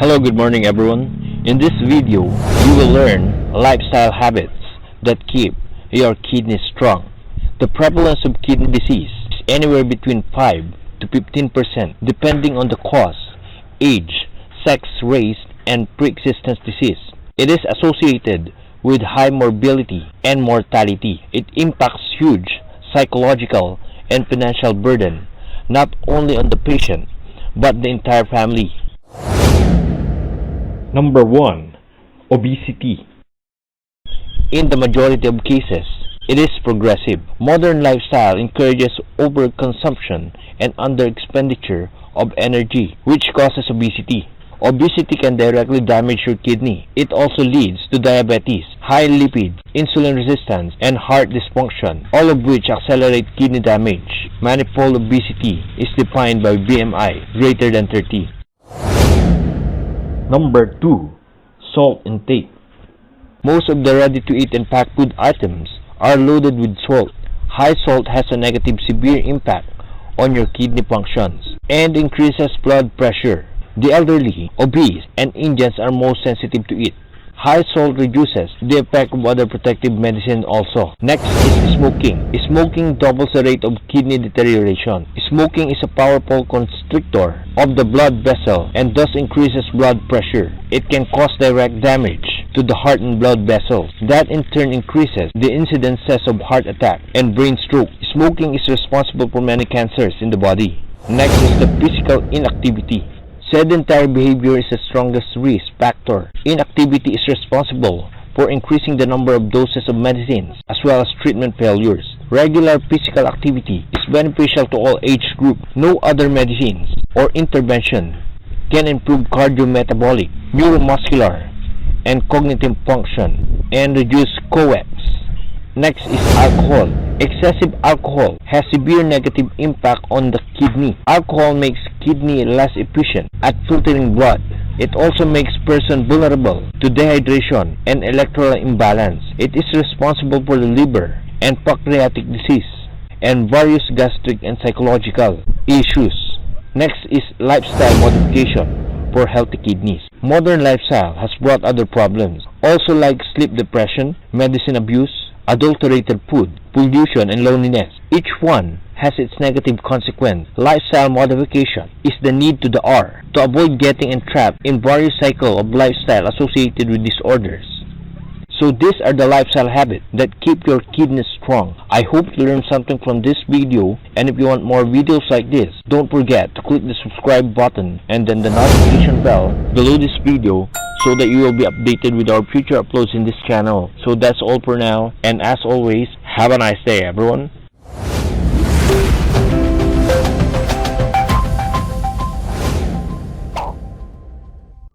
Hello, good morning everyone. In this video, you will learn lifestyle habits that keep your kidneys strong. The prevalence of kidney disease is anywhere between 5 to 15% depending on the cause, age, sex, race, and pre-existence disease. It is associated with high morbidity and mortality. It impacts huge psychological and financial burden not only on the patient but the entire family. Number 1. Obesity. In the majority of cases, it is progressive. Modern lifestyle encourages overconsumption and under-expenditure of energy, which causes obesity. Obesity can directly damage your kidney. It also leads to diabetes, high lipids, insulin resistance, and heart dysfunction, all of which accelerate kidney damage. Manifold obesity is defined by BMI greater than 30. Number 2. Salt intake. Most of the ready-to-eat and packed food items are loaded with salt. High salt has a negative severe impact on your kidney functions and increases blood pressure. The elderly, obese, and Indians are most sensitive to it. High salt reduces the effect of other protective medicine also. Next is smoking. Smoking doubles the rate of kidney deterioration. Smoking is a powerful constrictor of the blood vessel and thus increases blood pressure. It can cause direct damage to the heart and blood vessels. That in turn increases the incidences of heart attack and brain stroke. Smoking is responsible for many cancers in the body. Next is the physical inactivity. Sedentary behavior is the strongest risk factor. Inactivity is responsible for increasing the number of doses of medicines as well as treatment failures. Regular physical activity is beneficial to all age groups. No other medicines or intervention can improve cardiometabolic, neuromuscular, and cognitive function and reduce COX. Next is alcohol. Excessive alcohol has severe negative impact on the kidney. Alcohol makes kidney less efficient at filtering blood. It also makes person vulnerable to dehydration and electrolyte imbalance. It is responsible for the liver and pancreatic disease and various gastric and psychological issues. Next is lifestyle modification for healthy kidneys. Modern lifestyle has brought other problems, also like sleep depression, medicine abuse, adulterated food, pollution, and loneliness. Each one has its negative consequence. Lifestyle modification is the need to the R to avoid getting entrapped in various cycles of lifestyle associated with disorders. So these are the lifestyle habits that keep your kidneys strong. I hope you learned something from this video, and if you want more videos like this, don't forget to click the subscribe button and then the notification bell below this video so that you will be updated with our future uploads in this channel. So that's all for now, and as always, have a nice day everyone.